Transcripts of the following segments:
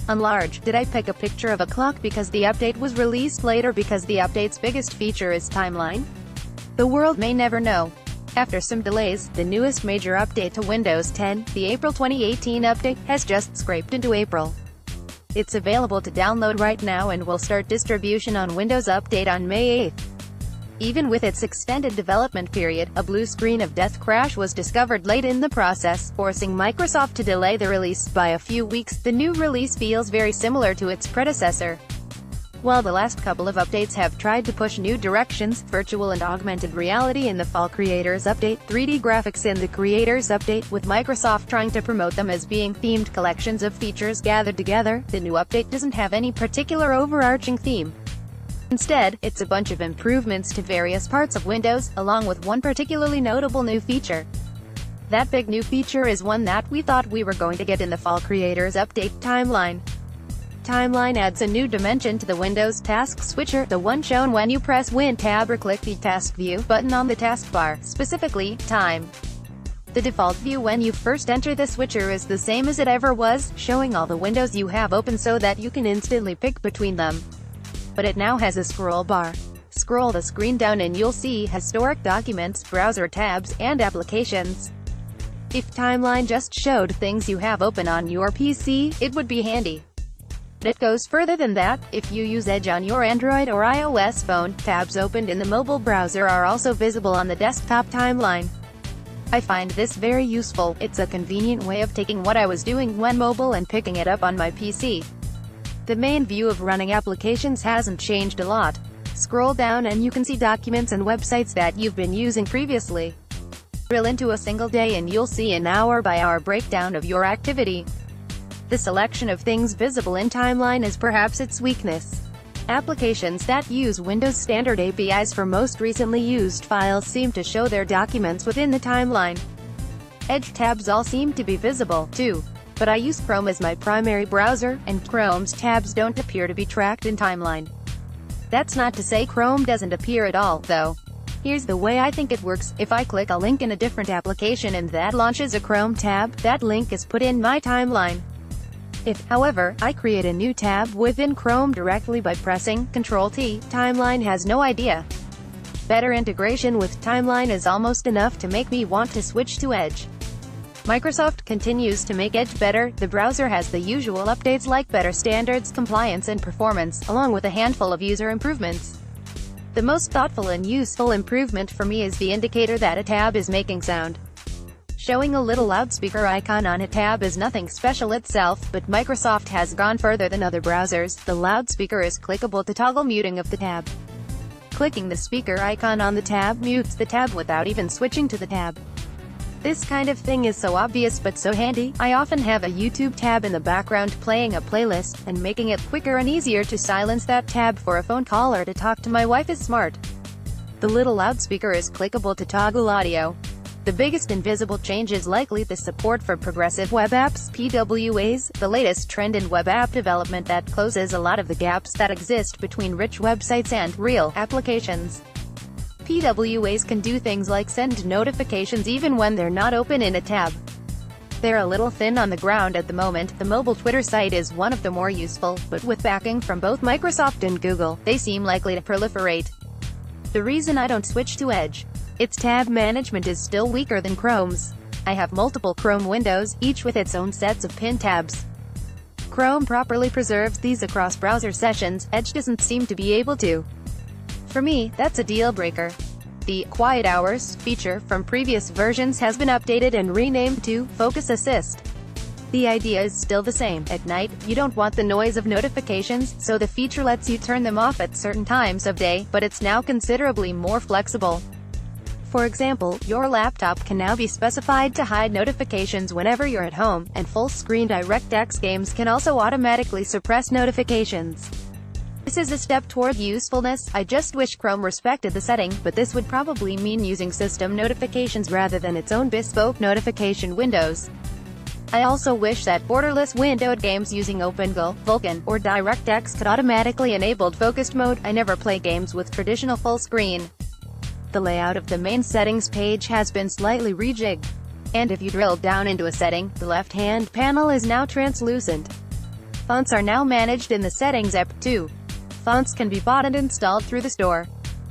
Unlarge, did I pick a picture of a clock because the update was released later because the update's biggest feature is timeline? The world may never know. After some delays, the newest major update to Windows 10, the April 2018 update, has just scraped into April. It's available to download right now and will start distribution on Windows Update on May 8. Even with its extended development period, a blue screen of death crash was discovered late in the process, forcing Microsoft to delay the release by a few weeks. The new release feels very similar to its predecessor. While the last couple of updates have tried to push new directions, virtual and augmented reality in the Fall Creators Update, 3D graphics in the Creators Update, with Microsoft trying to promote them as being themed collections of features gathered together, the new update doesn't have any particular overarching theme. Instead, it's a bunch of improvements to various parts of Windows, along with one particularly notable new feature. That big new feature is one that we thought we were going to get in the Fall Creators Update: Timeline. Timeline adds a new dimension to the Windows task switcher, the one shown when you press Win Tab or click the Task View button on the taskbar, specifically, Time. The default view when you first enter the switcher is the same as it ever was, showing all the windows you have open so that you can instantly pick between them. But it now has a scroll bar. Scroll the screen down and you'll see historic documents, browser tabs, and applications. If Timeline just showed things you have open on your PC, it would be handy. But it goes further than that. If you use Edge on your Android or iOS phone, tabs opened in the mobile browser are also visible on the desktop timeline. I find this very useful. It's a convenient way of taking what I was doing when mobile and picking it up on my PC. The main view of running applications hasn't changed a lot. Scroll down and you can see documents and websites that you've been using previously. Drill into a single day and you'll see an hour-by-hour breakdown of your activity. The selection of things visible in Timeline is perhaps its weakness. Applications that use Windows standard APIs for most recently used files seem to show their documents within the timeline. Edge tabs all seem to be visible, too. But I use Chrome as my primary browser, and Chrome's tabs don't appear to be tracked in Timeline. That's not to say Chrome doesn't appear at all, though. Here's the way I think it works. If I click a link in a different application and that launches a Chrome tab, that link is put in my timeline. If, however, I create a new tab within Chrome directly by pressing Ctrl+T, Timeline has no idea. Better integration with Timeline is almost enough to make me want to switch to Edge. Microsoft continues to make Edge better. The browser has the usual updates like better standards, compliance and performance, along with a handful of user improvements. The most thoughtful and useful improvement for me is the indicator that a tab is making sound. Showing a little loudspeaker icon on a tab is nothing special itself, but Microsoft has gone further than other browsers. The loudspeaker is clickable to toggle muting of the tab. Clicking the speaker icon on the tab mutes the tab without even switching to the tab. This kind of thing is so obvious but so handy. I often have a YouTube tab in the background playing a playlist, and making it quicker and easier to silence that tab for a phone call or to talk to my wife is smart. The little loudspeaker is clickable to toggle audio. The biggest invisible change is likely the support for progressive web apps, PWAs, the latest trend in web app development that closes a lot of the gaps that exist between rich websites and real applications. PWAs can do things like send notifications even when they're not open in a tab. They're a little thin on the ground at the moment. The mobile Twitter site is one of the more useful, but with backing from both Microsoft and Google, they seem likely to proliferate. The reason I don't switch to Edge: its tab management is still weaker than Chrome's. I have multiple Chrome windows, each with its own sets of pin tabs. Chrome properly preserves these across browser sessions. Edge doesn't seem to be able to. For me, that's a deal breaker. The Quiet Hours feature from previous versions has been updated and renamed to Focus Assist. The idea is still the same. At night, you don't want the noise of notifications, so the feature lets you turn them off at certain times of day, but it's now considerably more flexible. For example, your laptop can now be specified to hide notifications whenever you're at home, and full-screen DirectX games can also automatically suppress notifications. This is a step toward usefulness. I just wish Chrome respected the setting, but this would probably mean using system notifications rather than its own bespoke notification windows. I also wish that borderless windowed games using OpenGL, Vulkan, or DirectX could automatically enable focused mode. I never play games with traditional full screen. The layout of the main settings page has been slightly rejigged. And if you drill down into a setting, the left-hand panel is now translucent. Fonts are now managed in the Settings app, too. Fonts can be bought and installed through the store.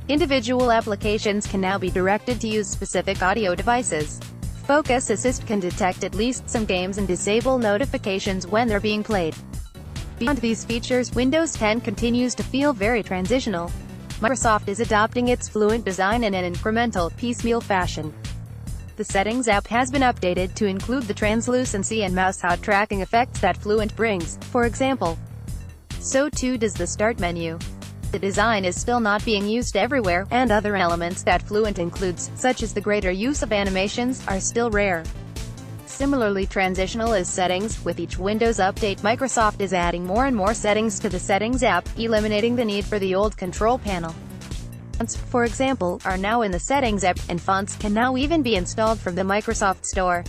Individual applications can now be directed to use specific audio devices. Focus Assist can detect at least some games and disable notifications when they're being played. Beyond these features, Windows 10 continues to feel very transitional. Microsoft is adopting its Fluent design in an incremental, piecemeal fashion. The Settings app has been updated to include the translucency and mouse-out tracking effects that Fluent brings, for example. So too does the Start menu. The design is still not being used everywhere, and other elements that Fluent includes, such as the greater use of animations, are still rare. Similarly transitional is Settings. With each Windows update, Microsoft is adding more and more settings to the Settings app, eliminating the need for the old control panel. Fonts, for example, are now in the Settings app, and fonts can now even be installed from the Microsoft Store.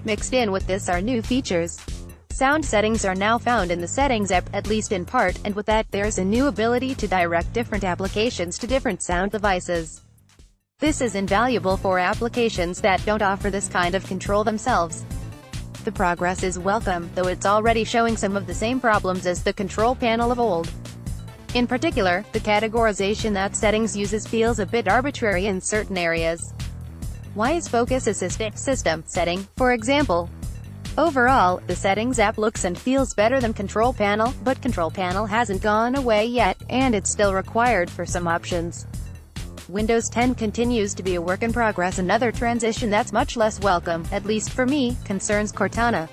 Mixed in with this are new features. Sound settings are now found in the Settings app, at least in part, and with that, there's a new ability to direct different applications to different sound devices. This is invaluable for applications that don't offer this kind of control themselves. The progress is welcome, though it's already showing some of the same problems as the control panel of old. In particular, the categorization that Settings uses feels a bit arbitrary in certain areas. Why is Focus Assist a system setting, for example? Overall, the Settings app looks and feels better than Control Panel, but Control Panel hasn't gone away yet, and it's still required for some options. Windows 10 continues to be a work in progress. Another transition that's much less welcome, at least for me, concerns Cortana.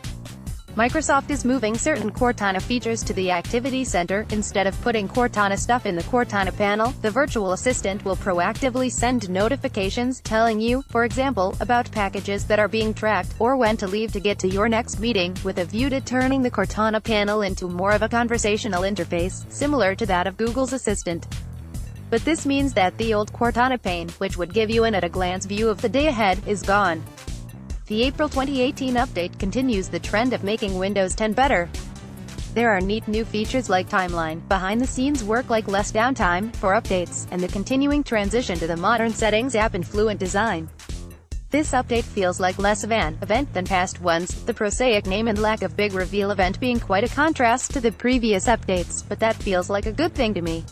Microsoft is moving certain Cortana features to the Activity Center. Instead of putting Cortana stuff in the Cortana panel, the virtual assistant will proactively send notifications, telling you, for example, about packages that are being tracked, or when to leave to get to your next meeting, with a view to turning the Cortana panel into more of a conversational interface, similar to that of Google's Assistant. But this means that the old Cortana pane, which would give you an at-a-glance view of the day ahead, is gone. The April 2018 update continues the trend of making Windows 10 better. There are neat new features like timeline, behind-the-scenes work like less downtime for updates, and the continuing transition to the modern Settings app and Fluent design. This update feels like less of an event than past ones, the prosaic name and lack of big reveal event being quite a contrast to the previous updates, but that feels like a good thing to me.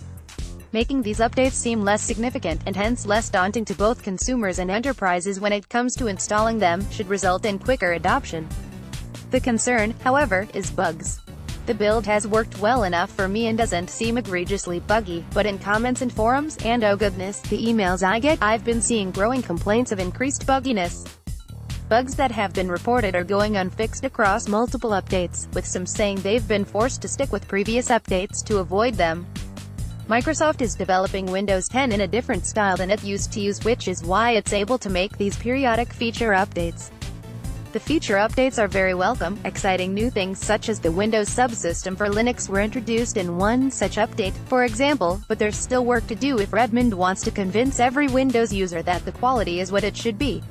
Making these updates seem less significant, and hence less daunting to both consumers and enterprises when it comes to installing them, should result in quicker adoption. The concern, however, is bugs. The build has worked well enough for me and doesn't seem egregiously buggy, but in comments and forums, and oh goodness, the emails I get, I've been seeing growing complaints of increased bugginess. Bugs that have been reported are going unfixed across multiple updates, with some saying they've been forced to stick with previous updates to avoid them. Microsoft is developing Windows 10 in a different style than it used to use, which is why it's able to make these periodic feature updates. The feature updates are very welcome. Exciting new things such as the Windows subsystem for Linux were introduced in one such update, for example, but there's still work to do if Redmond wants to convince every Windows user that the quality is what it should be.